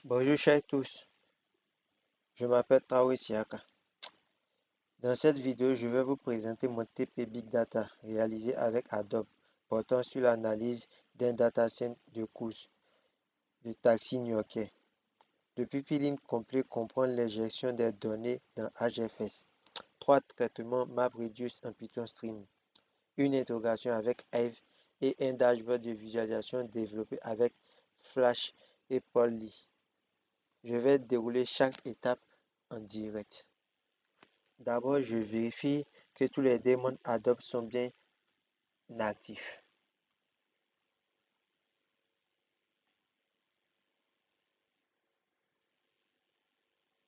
Bonjour chers tous, je m'appelle Traoré Siaka. Dans cette vidéo, je vais vous présenter mon TP Big Data réalisé avec Adobe portant sur l'analyse d'un dataset de course de taxi new-yorkais. Le pipeline complet comprend l'injection des données dans HFS, 3 traitements MapReduce en Python Stream, une intégration avec Hive et un dashboard de visualisation développé avec Flash et Polly. Je vais dérouler chaque étape en direct. D'abord, je vérifie que tous les démons Adobe sont bien actifs.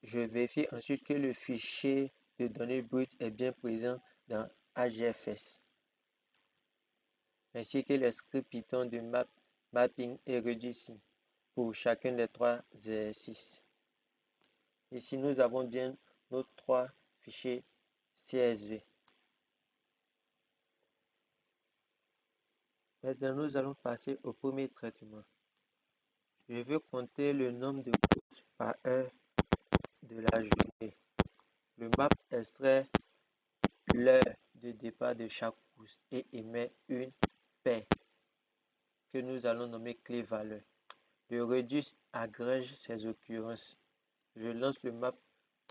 Je vérifie ensuite que le fichier de données brutes est bien présent dans HGFS, ainsi que les scripts Python de mapping et reducing pour chacun des 3 exercices. Ici, nous avons bien nos 3 fichiers CSV. Maintenant, nous allons passer au premier traitement. Je veux compter le nombre de courses par heure de la journée. Le map extrait l'heure de départ de chaque course et émet une paire que nous allons nommer clé valeur. Le Reduce agrège ces occurrences. Je lance le map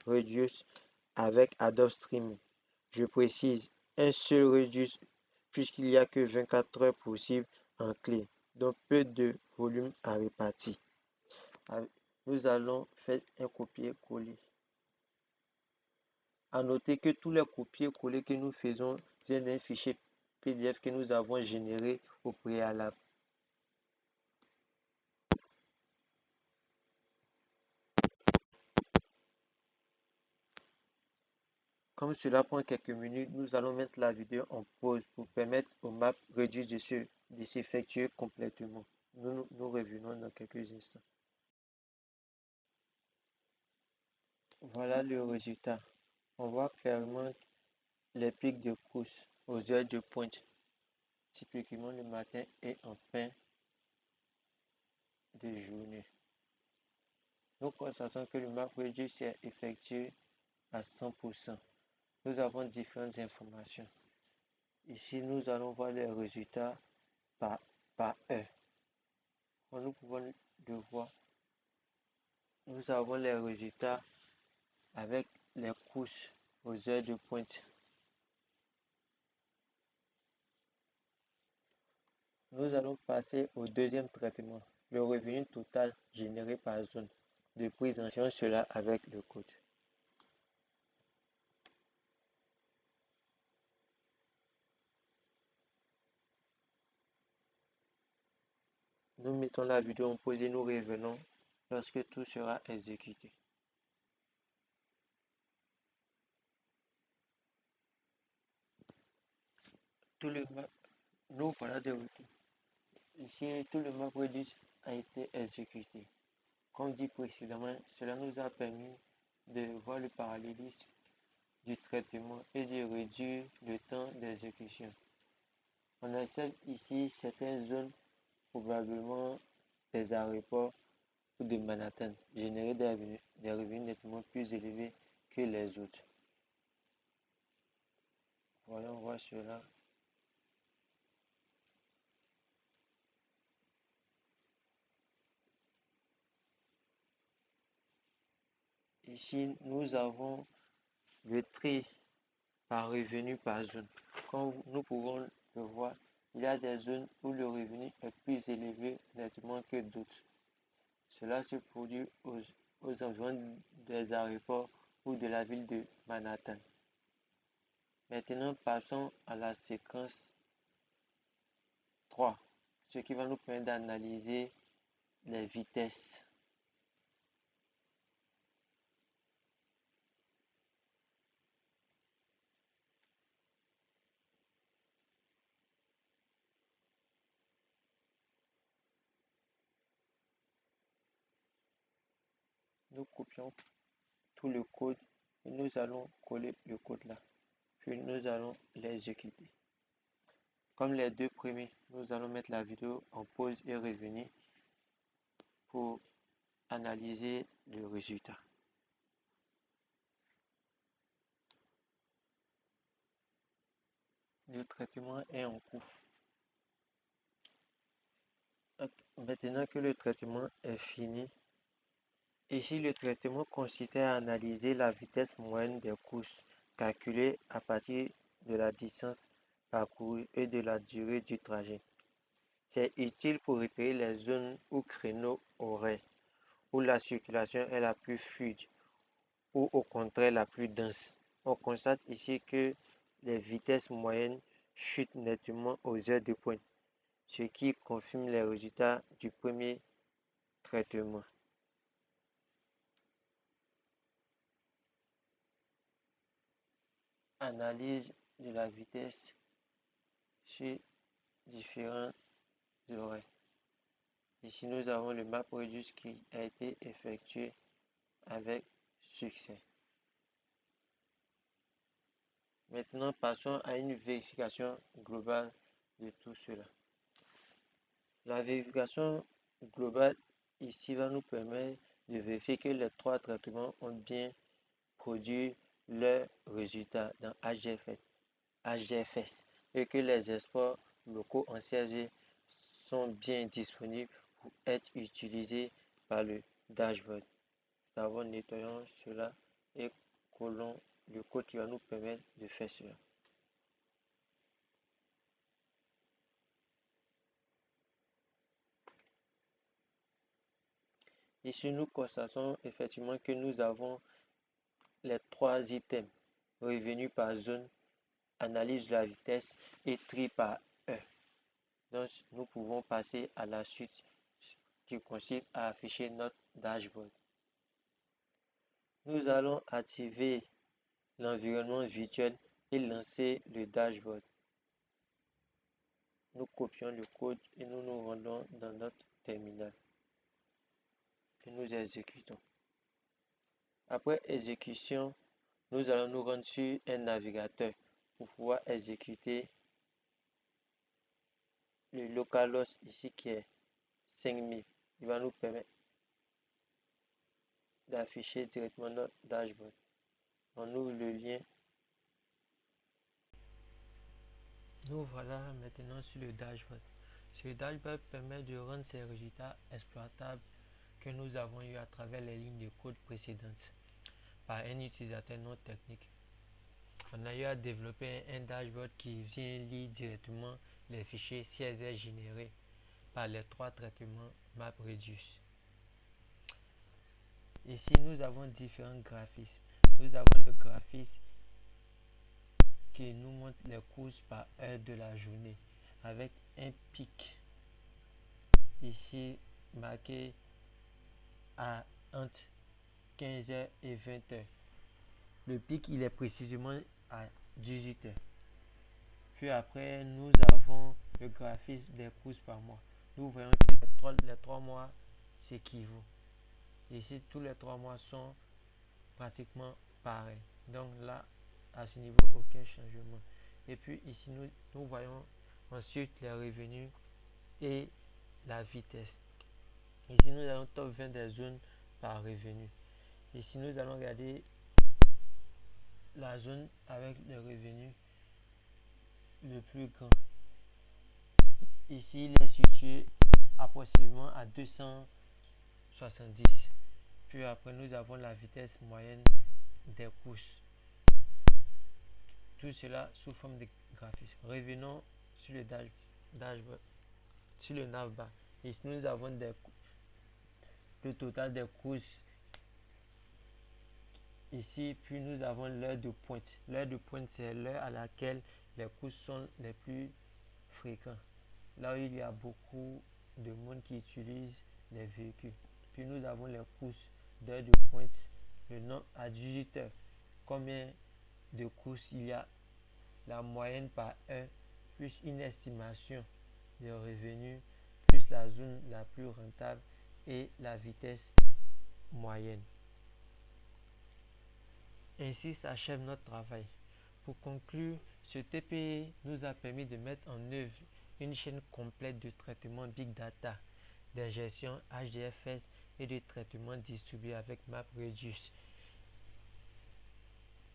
Reduce avec Adobe Streaming. Je précise un seul Reduce puisqu'il n'y a que 24 heures possibles en clé, donc peu de volume à répartir. Nous allons faire un copier-coller. À noter que tous les copier-coller que nous faisons viennent d'un fichier PDF que nous avons généré au préalable. Comme cela prend quelques minutes, nous allons mettre la vidéo en pause pour permettre au map Reduce de s'effectuer complètement. Nous revenons dans quelques instants. Voilà le résultat. On voit clairement les pics de course aux heures de pointe, typiquement le matin et en fin de journée. Nous constatons que le map Reduce est effectué à 100%. Nous avons différentes informations. Ici, nous allons voir les résultats par heure. Comme nous pouvons le voir, nous avons les résultats avec les courses aux heures de pointe. Nous allons passer au deuxième traitement, le revenu total généré par zone de prise en charge, cela avec le code. Nous mettons la vidéo en pause et nous revenons lorsque tout sera exécuté. Nous voilà de retour. Ici, tout le map Reduce a été exécuté. Comme dit précédemment, cela nous a permis de voir le parallélisme du traitement et de réduire le temps d'exécution. On observe ici certaines zones, probablement des aéroports ou de Manhattan, générer des revenus nettement plus élevés que les autres. Voilà, on voit cela. Ici, nous avons le tri par revenu par zone. Comme nous pouvons le voir, il y a des zones où le revenu est plus élevé nettement que d'autres. Cela se produit aux environs des aéroports ou de la ville de Manhattan. Maintenant, passons à la séquence 3, ce qui va nous permettre d'analyser les vitesses. Nous copions tout le code et nous allons coller le code là. Puis nous allons l'exécuter. Comme les deux premiers, nous allons mettre la vidéo en pause et revenir pour analyser le résultat. Le traitement est en cours. Maintenant que le traitement est fini, ici le traitement consistait à analyser la vitesse moyenne des courses calculée à partir de la distance parcourue et de la durée du trajet. C'est utile pour repérer les zones ou créneaux horaires où la circulation est la plus fluide ou au contraire la plus dense. On constate ici que les vitesses moyennes chutent nettement aux heures de pointe, ce qui confirme les résultats du premier traitement. Analyse de la vitesse sur différents horaires. Ici, nous avons le MapReduce qui a été effectué avec succès. Maintenant, passons à une vérification globale de tout cela. La vérification globale ici va nous permettre de vérifier que les trois traitements ont bien produit leurs résultats dans HDFS et que les exports locaux en CSV sont bien disponibles pour être utilisés par le dashboard. D'abord, nettoyons cela et collons le code qui va nous permettre de faire cela. Ici, nous constatons effectivement que nous avons les trois items: revenu par zone, analyse de la vitesse et tri par heure. Donc, nous pouvons passer à la suite qui consiste à afficher notre dashboard. Nous allons activer l'environnement virtuel et lancer le dashboard. Nous copions le code et nous nous rendons dans notre terminal et nous exécutons. Après exécution, nous allons nous rendre sur un navigateur pour pouvoir exécuter le localhost ici qui est 5000. Il va nous permettre d'afficher directement notre dashboard. On ouvre le lien. Nous voilà maintenant sur le dashboard. Ce dashboard permet de rendre ces résultats exploitables que nous avons eu à travers les lignes de code précédentes par un utilisateur non technique. On a eu à développer un dashboard qui vient lire directement les fichiers CSV générés par les trois traitements MapReduce. Ici, nous avons différents graphismes. Nous avons le graphisme qui nous montre les courses par heure de la journée avec un pic ici marqué à entre 15h et 20h. Le pic il est précisément à 18h. Puis après nous avons le graphisme des courses par mois. Nous voyons que les 3 mois s'équivalent. Ici tous les 3 mois sont pratiquement pareils. Donc là à ce niveau aucun changement. Et puis ici nous voyons ensuite les revenus et la vitesse. Ici nous avons top 20 des zones par revenu. Ici nous allons regarder la zone avec le revenu le plus grand. Ici il est situé approximativement à 270. Puis après nous avons la vitesse moyenne des courses. Tout cela sous forme de graphisme. Revenons sur le dashboard, sur le navbar. Ici nous avons le total des courses ici, puis nous avons l'heure de pointe. L'heure de pointe, c'est l'heure à laquelle les courses sont les plus fréquents. Là où il y a beaucoup de monde qui utilise les véhicules. Puis nous avons les courses d'heure de pointe, le nombre à 18 heures. Combien de courses il y a, la moyenne par heure, plus une estimation de revenus, plus la zone la plus rentable et la vitesse moyenne. Ainsi s'achève notre travail. Pour conclure, ce TPE nous a permis de mettre en œuvre une chaîne complète de traitement Big Data, d'ingestion HDFS et de traitement distribué avec MapReduce,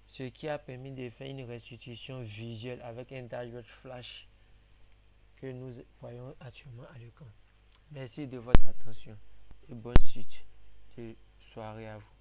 ce qui a permis de faire une restitution visuelle avec un dashboard flash que nous voyons actuellement à l'écran. Merci de votre attention et bonne suite de soirée à vous.